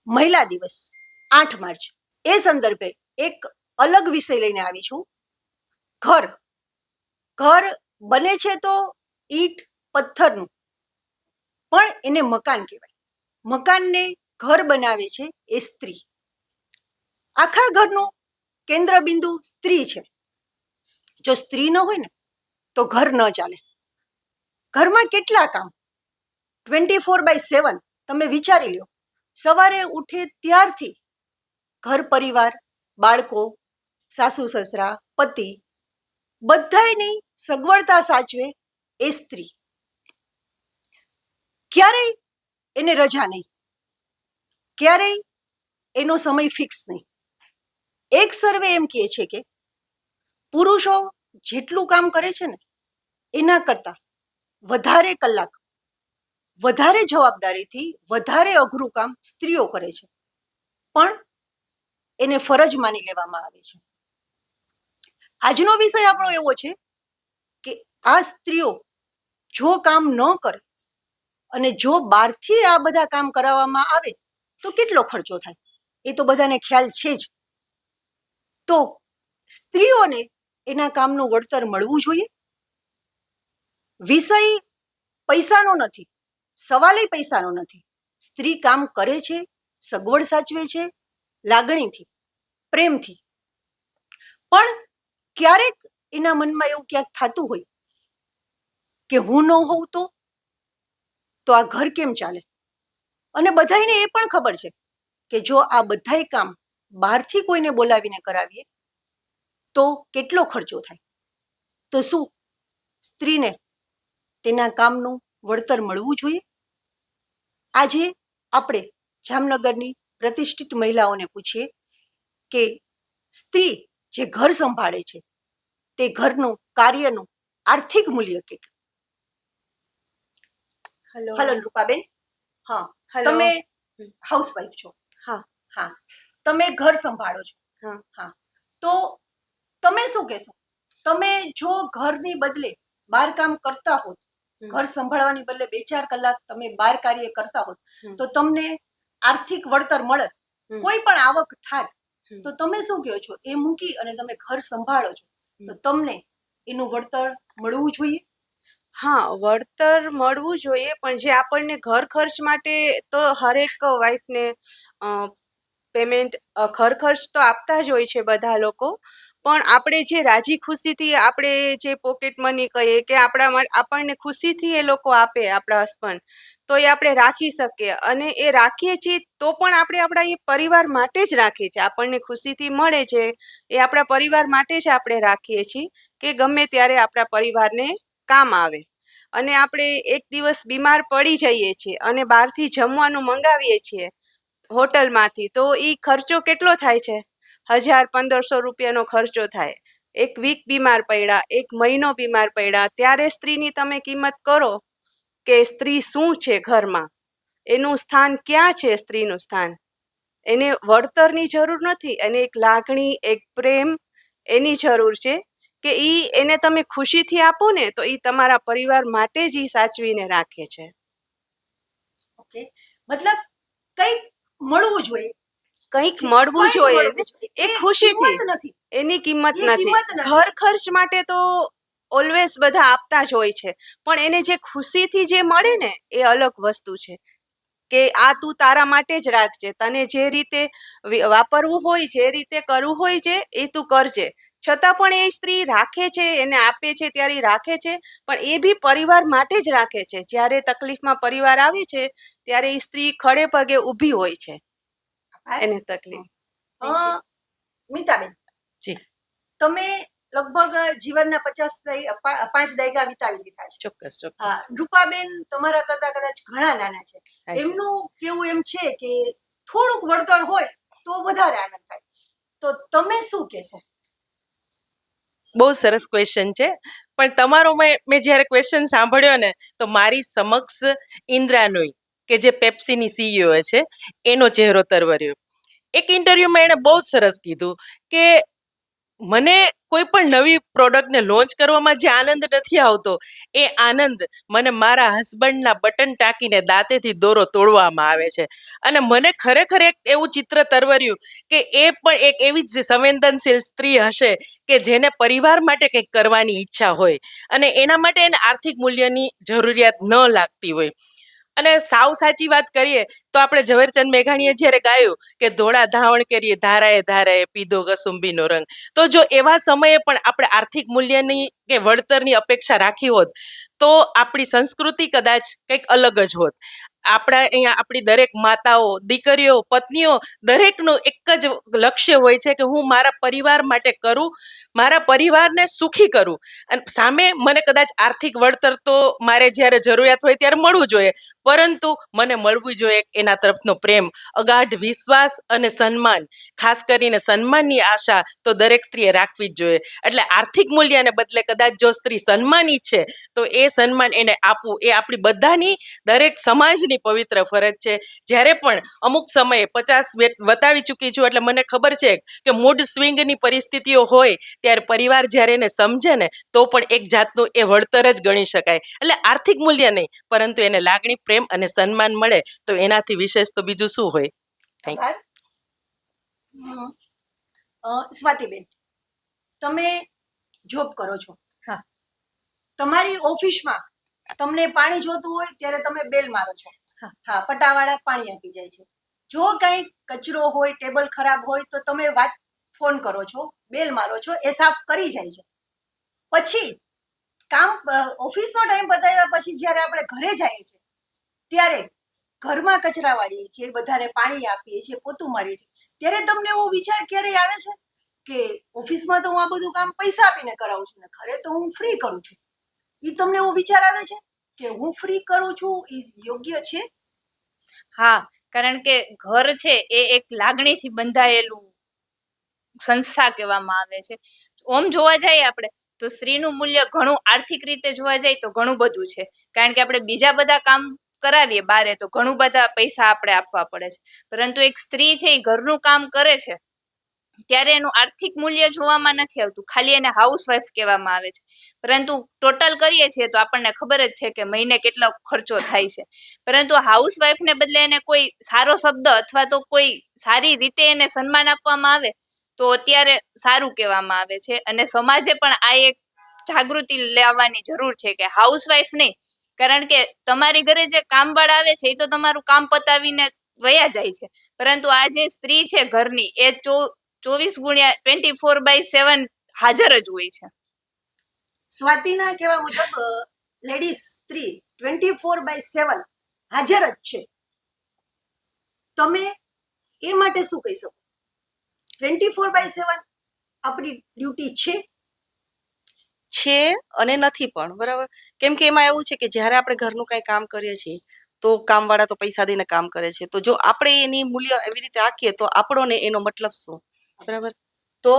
મહિલા દિવસ 8 માર્ચ એ સંદર્ભે એક અલગ વિષય લઈને આવી છું. ઘર ઘર બને છે તો ઈંટ પથ્થરનું, પણ એને મકાન કહેવાય. મકાનને ઘર બનાવે છે એ સ્ત્રી. આખા ઘરનું કેન્દ્ર બિંદુ સ્ત્રી છે. જો સ્ત્રી ન હોય ને તો ઘર ન ચાલે. ઘરમાં કેટલા કામ, 24/7. તમે વિચારી લો, સવારે ઉઠે ત્યારથી ઘર પરિવાર, બાળકો, સાસુ સસરા, પતિ, બધાયની સગવડતા સાચવે એ સ્ત્રી. ક્યારેય એને રજા નહીં, ક્યારેય એનો સમય ફિક્સ નહીં. એક સર્વે એમ કહે છે કે પુરુષો જેટલું કામ કરે છે ને એના કરતાં વધારે કલાક, વધારે જવાબદારીથી વધારે અઘરું કામ સ્ત્રીઓ કરે છે, પણ એને ફરજ માની લેવામાં આવે છે. આજનો વિષય આપણો એવો છે કે આ સ્ત્રીઓ જો કામ ન કરે અને જો બહારથી આ બધા કામ કરાવવામાં આવે તો કેટલો ખર્ચો થાય એ તો બધાને ખ્યાલ છે જ. તો સ્ત્રીઓને એના કામનું વળતર મળવું જોઈએ. વિષય પૈસાનો નથી, સવાલ પૈસાનો નથી. સ્ત્રી કામ કરે છે, સગવડ સાચવે છે, લાગણીથી, પ્રેમથી. પણ ક્યારેક એના મનમાં એવું ક્યાંક થતું હોય કે હું ન હોઉં તો આ ઘર કેમ ચાલે. અને બધાને એ પણ ખબર છે કે જો આ બધાય કામ બહારથી કોઈને બોલાવીને કરાવીએ તો કેટલો ખર્ચો થાય. તો શું સ્ત્રીને તેના કામનું વળતર મળવું જોઈએ? આજે આપણે જામનગરની પ્રતિષ્ઠિત મહિલાઓને પૂછીએ કે સ્ત્રી જે ઘર સંભાળે છે તે ઘરનું કાર્યનું આર્થિક મૂલ્ય કેટલું. હલો રૂપાબેન. હા, તમે હાઉસવાઈફ છો? હા. હા, તમે ઘર સંભાળો છો? હા. હા, તો તમે શું કહેશો? તમે જો ઘરની બદલે બહાર કામ કરતા હોત, ઘર સંભાળવાની બદલે 2-4 કલાક તમે બહાર કાર્ય કરતા હોત તો તમને આર્થિક વળતર મળત, કોઈ પણ આવક થાત, તો તમે શું કહો છો? એ મૂકી અને તમે ઘર સંભાળો છો તો તમને એનું વળતર મળવું જોઈએ? હા, વળતર મળવું જોઈએ, પણ જે આપણને ઘર ખર્ચ માટે તો હરેક વાઈફને પેમેન્ટ, ઘર ખર્ચ તો આપતા જ હોય છે બધા લોકો. પણ આપણે જે રાજી ખુશીથી, આપણે જે પોકેટ મની કહીએ કે આપણને ખુશીથી એ લોકો આપે, આપણા હસબન્ડ, તો એ આપણે રાખી શકીએ. અને એ રાખીએ છીએ તો પણ આપણે આપણા એ પરિવાર માટે જ રાખીએ છીએ. આપણને ખુશીથી મળે છે એ આપણા પરિવાર માટે જ આપણે રાખીએ છીએ કે ગમે ત્યારે આપણા પરિવારને કામ આવે. અને આપણે એક દિવસ બીમાર પડી જઈએ છીએ અને બહારથી જમવાનું મંગાવીએ છીએ હોટલમાંથી, તો એ ખર્ચો કેટલો થાય છે? 1000-1500 રૂપિયાનો ખર્ચો થાય. એક વીક બીમાર પડ્યા, એક મહિનો બીમાર પડ્યા, ત્યારે સ્ત્રીની તમે કિંમત કરો કે સ્ત્રી શું છે ઘરમાં, એનું સ્થાન ક્યાં છે? સ્ત્રીનું સ્થાન, એને વળતરની જરૂર નથી, એને એક લાગણી, એક પ્રેમ એની જરૂર છે કે એને તમે ખુશીથી આપો ને તો એ તમારા પરિવાર માટે જ સાચવીને રાખે છે. ઓકે, મતલબ કંઈક મળવું જોઈએ, કંઈક મળવું જોઈએ, એ ખુશીથી, નથી, એની કિંમત નથી. ઘર ખર્ચ માટે તો ઓલવેઝ બધા આપતા જ હોય છે, પણ એને જે ખુશીથી જે મળે ને એ અલગ વસ્તુ છે કે આ તું તારા માટે જ રાખજે, તને જે રીતે વાપરવું હોય, જે રીતે કરવું હોય છે એ તું કરજે. છતાં પણ એ સ્ત્રી રાખે છે, એને આપે છે ત્યારે રાખે છે, પણ એ બી પરિવાર માટે જ રાખે છે. જ્યારે તકલીફમાં પરિવાર આવે છે ત્યારે એ સ્ત્રી ખડે પગે ઊભી હોય છે એને તકલીફ. મીતાબેન જી, તમે લગભગ જીવનના 5 દાયકા વિતાવી દીધા છે. ચોક્કસ. રૂપાબેન તમારા કરતા કદાચ ઘણા નાના છે. એમનું કેવું એમ છે કે થોડુંક વળતર હોય તો વધારે આનંદ થાય. તો તમે શું કહેશો? બહુ સરસ ક્વેશ્ચન છે, પણ તમારો મેં જ્યારે ક્વેશ્ચન સાંભળ્યો ને તો મારી સમક્ષ ઇન્દ્રા નોઈ, કે જે પેપ્સીની સીઈઓ છે, એનો ચહેરો તરવર્યો. એક ઇન્ટરવ્યુમાં એણે બહુ સરસ કીધું કે મને કોઈ પણ નવી પ્રોડક્ટને લોન્ચ કરવામાં જે આનંદ નથી આવતો એ આનંદ મને મારા હસબન્ડના બટન ટાંકીને દાંતેથી દોરો તોડવામાં આવે છે. અને મને ખરેખર એક એવું ચિત્ર તરવર્યું કે એ પણ એક એવી જ સંવેદનશીલ સ્ત્રી હશે કે જેને પરિવાર માટે કંઈક કરવાની ઈચ્છા હોય અને એના માટે એને આર્થિક મૂલ્યની જરૂરિયાત ન લાગતી હોય. અને સાવ સાચી વાત કરીએ તો આપણે ઝવેરચંદ મેઘાણીએ જ્યારે ગાયું કે ધોળા ધાવણ કરીએ ધારાએ ધારાએ પીધો કસુંબીનો રંગ, તો જો એવા સમયે પણ આપણે આર્થિક મૂલ્યની કે વળતરની અપેક્ષા રાખી હોત તો આપણી સંસ્કૃતિ કદાચ કંઈક અલગ જ હોત. આપણા અહીંયા આપણી દરેક માતાઓ, દીકરીઓ, પત્નીઓ દરેકનું એક જ લક્ષ્ય હોય છે કે હું મારા પરિવાર માટે કરું, મારા પરિવારને સુખી કરું. અને સામે મને કદાચ આર્થિક વળતર તો મારે જ્યારે જરૂરિયાત હોય ત્યારે મળવું જોઈએ, પરંતુ મને મળવું જોઈએ એના તરફનો પ્રેમ, અગાઢ વિશ્વાસ અને સન્માન. ખાસ કરીને સન્માનની આશા તો દરેક સ્ત્રીએ રાખવી જ જોઈએ. એટલે આર્થિક મૂલ્યને બદલે કદાચ જો સ્ત્રી સન્માન ઈચ્છે તો એ સન્માન એને આપવું એ આપણી બધાની, દરેક સમાજની પવિત્ર ફરજ છે. જ્યારે પણ અમુક સમયે 50 વતાવી ચૂકી છું એટલે મને ખબર છે કે મૂડ સ્વિંગની પરિસ્થિતિઓ હોય ત્યારે પરિવાર જ્યારે એને સમજે ને તો પણ એક જાતનું એ વળતર જ ગણી શકાય. એટલે આર્થિક મૂલ્ય નહીં, પરંતુ એને લાગણી, પ્રેમ અને સન્માન મળે તો એનાથી વિશેષ તો બીજું શું હોય. Thank you. આભાર. સ્વાતિબેન, તમે જોબ કરો છો. હા, તમારી ઓફિસમાં તમને પાણી જોતું હોય ત્યારે તમે બેલ મારો છો. હા, પટાવાળા પાણી આપી જાય છે. જો કંઈ કચરો હોય, ટેબલ ખરાબ હોય તો તમે ફોન કરો છો, બેલ મારો છો, એ સાફ કરી જાય છે. પછી કામ ઓફિસનો ટાઈમ પતાવ્યા પછી જ્યારે આપણે ઘરે જઈએ છીએ ત્યારે ઘરમાં કચરા વાળીએ છીએ, બધાને પાણી આપીએ છીએ, પોતું મારીએ છીએ, ત્યારે તમને એવો વિચાર ક્યારેય આવે છે કે ઓફિસમાં તો હું આ બધું કામ પૈસા આપીને કરાવું છું ને ઘરે તો હું ફ્રી કરું છું? એ તમને એવો વિચાર આવે છે કે હું ફ્રી કરું છું એ યોગ્ય છે? હા, કારણ કે ઘર છે એ એક લાગણીથી બંધાયેલું સંસ્થા કહેવામાં આવે છે. ઓમ જોવા જઈએ આપણે તો સ્ત્રીનું મૂલ્ય ઘણું, આર્થિક રીતે જોવા જાય તો ઘણું બધું છે. કારણ કે આપણે બીજા બધા કામ કરાવીએ બારે તો ઘણું બધા પૈસા આપણે આપવા પડે છે, પરંતુ એક સ્ત્રી છે એ ઘરનું કામ કરે છે ત્યારે એનું આર્થિક મૂલ્ય જોવામાં નથી આવતું, ખાલી એને હાઉસવાઈફ કહેવામાં આવે છે. પરંતુ ટોટલ કરીએ છીએ તો આપણને ખબર જ છે કે મહિને કેટલો ખર્ચો થાય છે. પરંતુ હાઉસવાઈફને બદલે એને કોઈ સારો શબ્દ અથવા તો કોઈ સારી રીતે એને સન્માન આપવામાં આવે તો અત્યારે સારું કહેવામાં આવે છે. અને સમાજે પણ આ એક જાગૃતિ લાવવાની જરૂર છે કે હાઉસવાઈફ નહીં, કારણ કે તમારી ઘરે જે કામવાળા આવે છે એ તો તમારું કામ પતાવીને વયા જાય છે, પરંતુ આ જે સ્ત્રી છે ઘરની એ 24/7 હાજર જ હોય છે. સ્વાતિના કહેવા મુજબ લેડીઝ સ્ત્રી 24/7 હાજર જ છે. તમે એ માટે શું કહી શકો? 24/7 આપણી ડ્યુટી છે અને નથી પણ, બરાબર. કેમ કે એમાં એવું છે કે જ્યારે આપણે ઘરનું કંઈ કામ કરીએ છીએ તો કામવાળા તો પૈસા દઈને કામ કરે છે, તો જો આપણે એની મૂલ્ય એવી રીતે આંકીએ તો આપણો ને એનો મતલબ શું, બરાબર. તો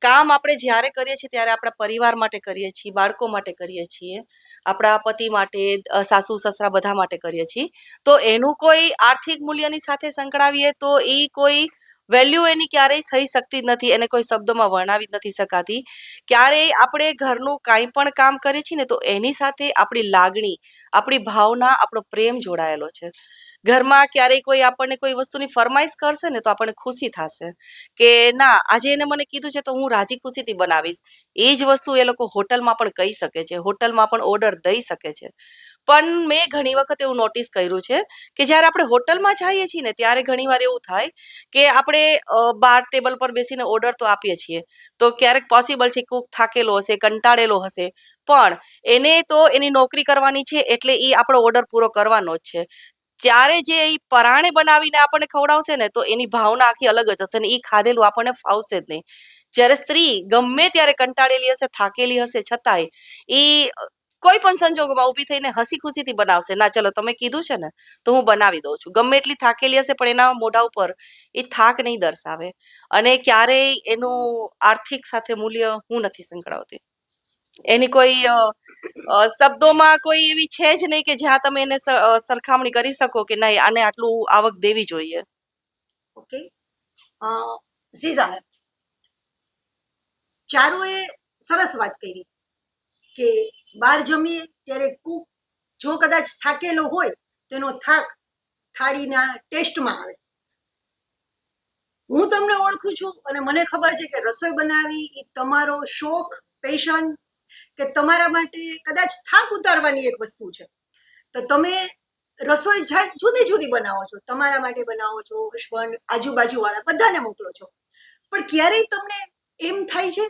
કામ આપણે જ્યારે કરીએ છીએ ત્યારે આપણા પરિવાર માટે કરીએ છીએ, બાળકો માટે કરીએ છીએ, આપણા પતિ માટે, સાસુ સસરા બધા માટે કરીએ છીએ. તો એનું કોઈ આર્થિક મૂલ્યની સાથે સંકળાવીએ તો એ કોઈ વેલ્યુ એની ક્યારેય થઈ શકતી નથી, એને કોઈ શબ્દોમાં વર્ણવી નથી શકાતી. ક્યારેય આપણે ઘરનું કાંઈ પણ કામ કરીએ છીએ ને તો એની સાથે આપણી લાગણી, આપણી ભાવના, આપણો પ્રેમ જોડાયેલો છે. ઘરમાં ક્યારેય કોઈ આપણને કોઈ વસ્તુની ફરમાઈશ કરશે ને તો આપણને ખુશી થશે કે ના, આજે એને મને કીધું છે તો હું રાજી ખુશીથી બનાવીશ. એ જ વસ્તુ એ લોકો હોટલમાં પણ કહી શકે છે, હોટલમાં પણ ઓર્ડર દઈ શકે છે. પણ મેં ઘણી વખત એવું નોટિસ કર્યું છે કે જ્યારે આપણે હોટલમાં જઈએ છીએ ને ત્યારે ઘણીવાર એવું થાય કે આપણે બાર ટેબલ પર બેસીને ઓર્ડર તો આપીએ છીએ, તો ક્યારેક પોસિબલ છે કુક થાકેલો હશે, કંટાળેલો હશે, પણ એને તો એની નોકરી કરવાની છે એટલે એ આપણો ઓર્ડર પૂરો કરવાનો જ છે. ત્યારે જે એ પરાણે બનાવીને આપણને ખવડાવશે ને તો એની ભાવના આખી અલગ જ હશે ને એ ખાધેલું આપણને ફાવશે જ નહીં. જ્યારે સ્ત્રી ગમે ત્યારે કંટાળેલી હશે, થાકેલી હશે, છતાંય એ કોઈ પણ સંજોગોમાં ઊભી થઈને હસી ખુશીથી બનાવશે. ના, ચલો તમે કીધું છે ને તો હું બનાવી દઉં છું. ગમે એટલી થાકેલી હશે પણ એના મોઢા ઉપર એ થાક નહીં દર્શાવે. અને ક્યારેય એનું આર્થિક સાથે મૂલ્ય હું નથી સંકળાવતી. એની કોઈ શબ્દોમાં કોઈ એવી છે જ નહીં કે જ્યાં તમે એને સરખામણી કરી શકો કે નહીં આને આટલું આવક દેવી જોઈએ. ઓકે. ઝીઝા, ચારુએ સરસ વાત કરી કે બહાર જમીએ ત્યારે કુક જો કદાચ થાકેલો હોય તેનો થાક થાળીના ટેસ્ટમાં આવે. હું તમને ઓળખું છું અને મને ખબર છે કે રસોઈ બનાવવી એ તમારો શોખ, પેશન, કે તમારા માટે કદાચ થાક ઉતારવાની એક વસ્તુ છે. તો તમે રસોઈ જુદી જુદી બનાવો છો, તમારા માટે બનાવો છો, હસબન્ડ, આજુબાજુવાળા બધાને મોકલો છો, પણ ક્યારેય તમને એમ થાય છે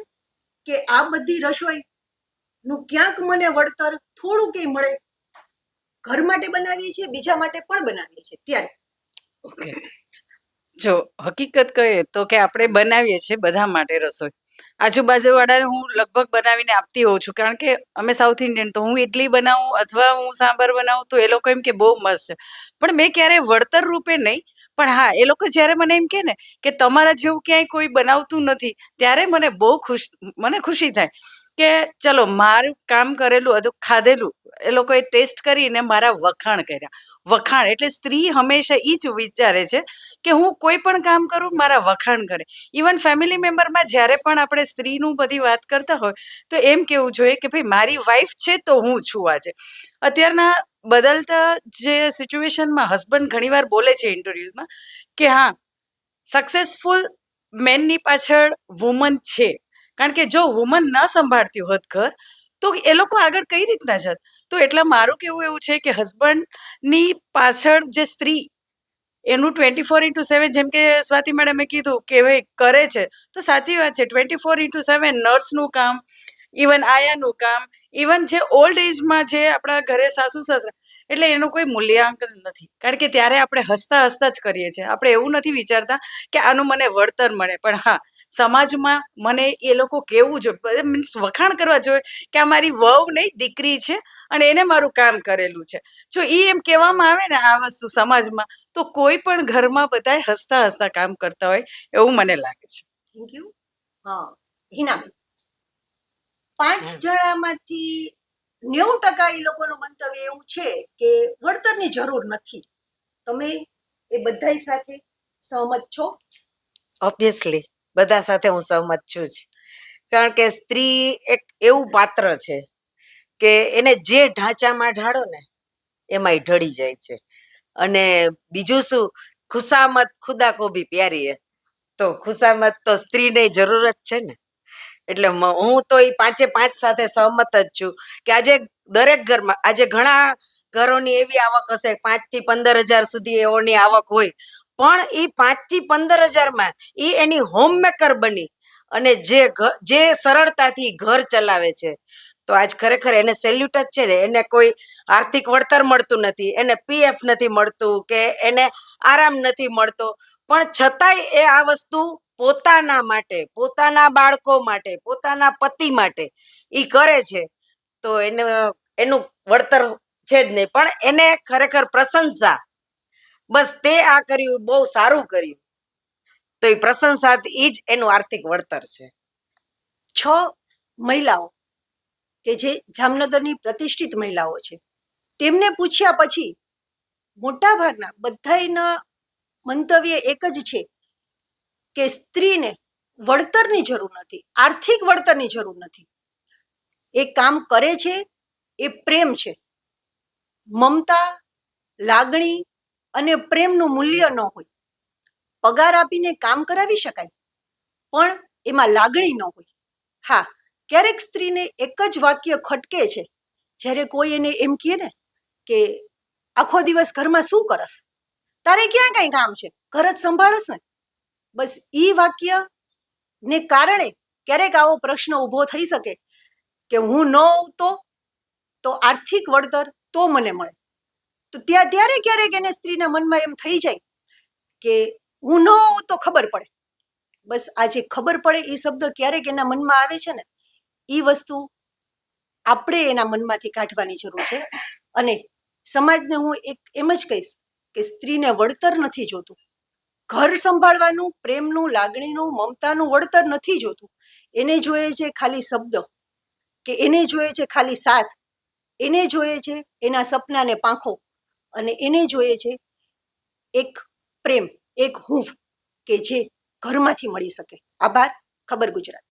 કે આ બધી રસોઈનું ક્યાંક મને વળતર થોડું કંઈ મળે? ઘર માટે બનાવીએ છીએ, બીજા માટે પણ બનાવીએ છીએ, ત્યારે ઓકે, જો હકીકત કહીએ તો કે આપણે બનાવીએ છીએ બધા માટે રસોઈ. આજુબાજુવાળાને હું લગભગ બનાવીને આપતી હોઉં છું, કારણ કે અમે સાઉથ ઇન્ડિયન, તો હું ઇડલી બનાવું અથવા હું સાંભાર બનાવું તો એ લોકો એમ કે બહુ મસ્ત છે, પણ મેં ક્યારેય વળતર રૂપે નહીં. પણ હા, એ લોકો જ્યારે મને એમ કહે ને કે તમારા જેવું ક્યાંય કોઈ બનાવતું નથી, ત્યારે મને બહુ ખુશી થાય કે ચલો મારું કામ કરેલું હતું, ખાધેલું, એ લોકોએ ટેસ્ટ કરીને મારા વખાણ કર્યા. વખાણ એટલે સ્ત્રી હંમેશા એ જ વિચારે છે કે હું કોઈ પણ કામ કરું, મારા વખાણ કરે. ઇવન ફેમિલી મેમ્બરમાં જ્યારે પણ આપણે સ્ત્રીનું બધી વાત કરતા હોય તો એમ કેવું જોઈએ કે ભાઈ મારી વાઈફ છે તો હું છું. આજે અત્યારના બદલતા જે સિચ્યુએશનમાં હસબન્ડ ઘણીવાર બોલે છે ઇન્ટરવ્યુઝમાં કે હા, સક્સેસફુલ મેનની પાછળ વુમન છે, કારણ કે જો વુમન ન સંભાળતી હોત ઘર તો એ લોકો આગળ કઈ રીતના જત. તો એટલા મારું કેવું એવું છે કે હસબન્ડની પાછળ જે સ્ત્રી એનું 24/7, જેમ કે સ્વાતિ મેડમે કીધું કે ભાઈ કરે છે, તો સાચી વાત છે. 24/7 નર્સનું કામ, ઇવન આયાનું કામ, ઇવન જે ઓલ્ડ એજમાં જે આપણા ઘરે સાસુ સસરા, એટલે એનું કોઈ મૂલ્યાંકન નથી, કારણ કે ત્યારે આપણે હસતા હસતા જ કરીએ છીએ. આપણે એવું નથી વિચારતા કે આનું મને વળતર મળે. પણ હા, સમાજમાં મને એ લોકો કેવું જોઈએ, મીન્સ વખાણ કરવા જોઈએ કે આ મારી વહુ નહીં, દીકરી છે અને એને મારું કામ કરેલું છે. જો એ એમ કહેવામાં આવે ને આ વસ્તુ સમાજમાં, તો કોઈ પણ ઘરમાં બધાય હસતા હસતા કામ કરતા હોય એવું મને લાગે છે. Thank you. હા, હિનાબેન, 5 જણામાંથી 90% એ લોકોનું મંતવ્ય એવું છે કે વળતરની જરૂર નથી. તમે એ બધાય સાથે સહમત છો? ઓબ્વિયસલી બધા સાથે હું સહમત છું જ, કારણ કે સ્ત્રી એક એવું પાત્ર છે કે એને જે ઢાંચામાં ઢાળો ને એમાંય ઢળી જાય છે. અને બીજું શું, ખુશામત ખુદા કો ભી પ્યારી હે, તો ખુશામત તો સ્ત્રીને જરૂર જ છે ને. એટલે હું તો એ 5 સાથે સહમત જ છું કે આજે દરેક ઘરમાં, આજે ઘણા ઘરોની એવી આવક હશે 5 થી 15 હજાર સુધી એઓની આવક હોય, પણ એ 5 થી 15 હજારમાં એ એની હોમમેકર બની અને જે સરળતાથી ઘર ચલાવે છે, તો આજ ખરેખર એને સેલ્યુટ જ છે ને. એને કોઈ આર્થિક વળતર મળતું નથી, એને પીએફ નથી મળતું, કે એને આરામ નથી મળતો, પણ છતાંય એ આ વસ્તુ પોતાના માટે, પોતાના બાળકો માટે, પોતાના પતિ માટે એ કરે છે. તો એનું વળતર છે જ નહીં, પણ એને ખરેખર પ્રશંસા, બસ તે આ કર્યું, બહુ સારું કર્યું, તો એ પ્રશંસા એ જ એનું આર્થિક વળતર છે. 6 મહિલાઓ કે જે જામનગરની પ્રતિષ્ઠિત મહિલાઓ છે, તેમને પૂછ્યા પછી મોટાભાગના બધાયના મંતવ્ય એક જ છે કે સ્ત્રીને વળતરની જરૂર નથી, આર્થિક વળતરની જરૂર નથી. એ કામ કરે છે, એ પ્રેમ છે. મમતા, લાગણી અને પ્રેમનું મૂલ્ય ન હોય. પગાર આપીને કામ કરાવી શકાય, પણ એમાં લાગણી ન હોય. હા, ક્યારેક સ્ત્રીને એક જ વાક્ય ખટકે છે, જ્યારે કોઈ એને એમ કહે ને કે આખો દિવસ ઘરમાં શું કરસ, તારે ક્યાં કઈ કામ છે, ઘર જ સંભાળસ ને. બસ ઈ વાક્ય ને કારણે ક્યારેક આવો પ્રશ્ન ઊભો થઈ શકે કે હું ન હોઉં તો આર્થિક વળતર તો મને મળે. તો ત્યારે ક્યારેક એને સ્ત્રીના મનમાં એમ થઈ જાય કે હું ન હોઉં તો ખબર પડે. બસ આ જે ખબર પડે એ શબ્દ ક્યારેક એના મનમાં આવે છે ને, એ વસ્તુ આપણે એના મનમાંથી કાઢવાની જરૂર છે. અને સમાજને હું એક એમ જ કહીશ કે સ્ત્રીને વળતર નથી જોતું, ઘર સંભાળવાનું, પ્રેમનું, લાગણીનું, મમતાનું વળતર નથી જોતું. એને જોઈએ છે ખાલી શબ્દ, કે એને જોઈએ છે ખાલી સાથ, એને જોઈએ છે એના સપનાને પાંખો, અને એને જોઈએ છે એક પ્રેમ, એક હૂંફ કે જે ઘરમાંથી મળી શકે. આભાર. ખબર ગુજરાત.